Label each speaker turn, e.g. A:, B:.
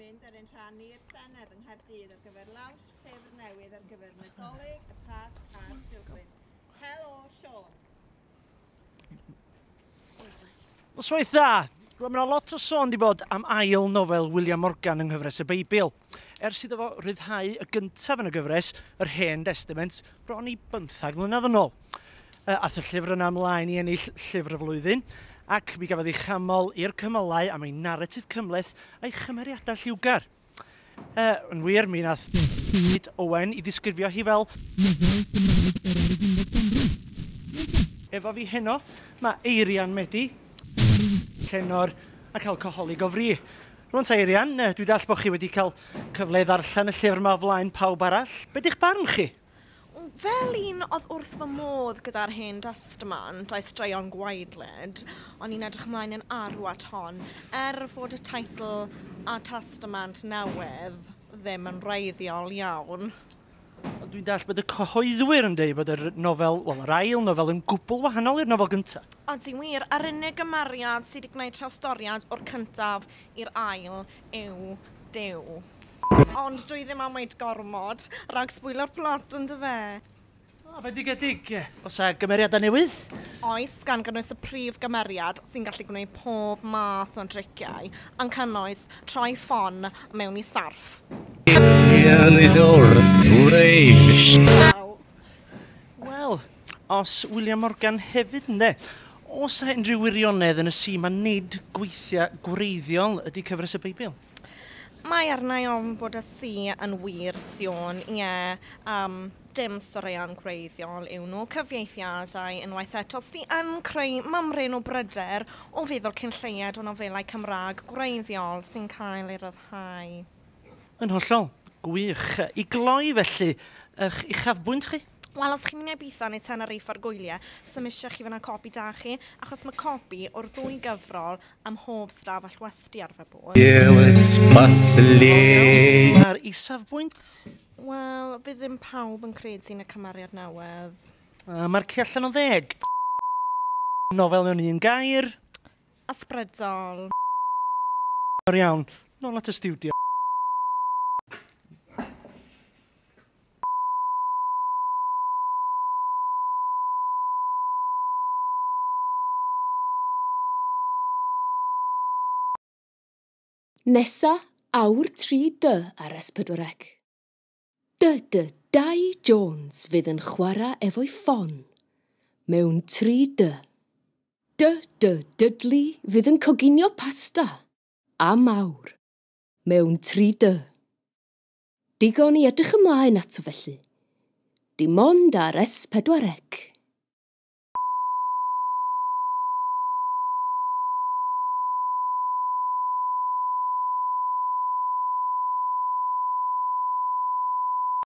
A: mynd ar ein rhannu'r Senedd yng Nghaerdydd ar gyfer lawns llyfr newydd ar gyfer Nadolig, y Pasg a'r Silgwyn. Helo, Sean.
B: Noswaith dda. Mae yna lot o sôn di bod am ail nofel William Morgan yng Nghyfres y Beibl. Ers iddo fo ryddhau y gyntaf yn y gyfres, yr Hen Testament, bron i 15 mlynedd yn ôl. Ath y llyfr yna ymlaen i ennill llyfr y flwyddyn, ac mi gafodd ei chamol i'r cymylau am ei naratif cymleth a'i chymeriadau lliwgar. Yn wir, mi nath Owen i ddisgrifio hi fel efo fi heno, mae Eirian Medi, llenor ac alcoholig o fri. Rwy'n ta Eirian, dwi dall bod chi wedi cael cyfle i ddarllen y llyfr yma o flaen pawb arall. Be di'ch barn chi?
C: Fel un oedd wrth fy modd gyda'r Hen Testament a'i straeon gwaedlyd, o'n i'n edrych ymlaen yn arw at hon, fod y teitl A Testament Newydd ddim yn wreiddiol iawn.
B: Dwi'n dall bod y cyhoeddwyr yn dweud bod yr nofel, wel, yr ail nofel yn gwbl wahanol i'r nofel gyntaf.
C: Ond ti'n wir, yr unig gymeriad sydd wedi gwneud trawstoriad o'r cyntaf i'r ail yw Duw. Ond dwi ddim am weid gormod, rhag sbwylo'r plot yn dy fe.
B: Bendigedig, os a gymeriadau newydd?
C: Oes, gan gynnwys y prif gymeriad sy'n gallu gwneud pob math o'n driciau, yn cynnwys troi ffon mewn i sarff.
B: Wel, os William Morgan hefyd ynddo, os a unrhyw wirionedd yn y si, mae nid gweithiau gwreiddiol ydy cyfres y Beibl?
C: Mae arna i ofn bod y si yn wir, Sion, dim storeuon gwreiddiol yw nhw, cyfieithiadau unwaith eto sydd yn creu mymryn o bryder o feddwl cynlleied o nofelau Cymraeg gwreiddiol sy'n cael ei ryddhau.
B: Yn hollol, gwych. I gloi felly, eich uchafbwynt chi?
C: Wel, os chi'n mynd i bitho neu Tenerife ar gwyliau, symisiach chi fyna copi da chi, achos mae copi o'r ddwy gyfrol am hob stafell wethdi ar fy bod.
B: A'r isafbwynt?
C: Wel, bydd ddim pawb yn credu yn y cymeriad newydd.
B: Mae'r ci allan o 10. Nofel mewn un gair.
C: Ysbrydol.
B: Iawn, nôl at y stiwdio.
D: Nesa, awr 3D ar S4C. Dai Jones fydd yn chwarae efo'i ffon mewn 3D. Dudley fydd yn coginio pasta a mawr mewn 3D. Digon i edrych ymlaen ato felly. Dim ond ar S4C.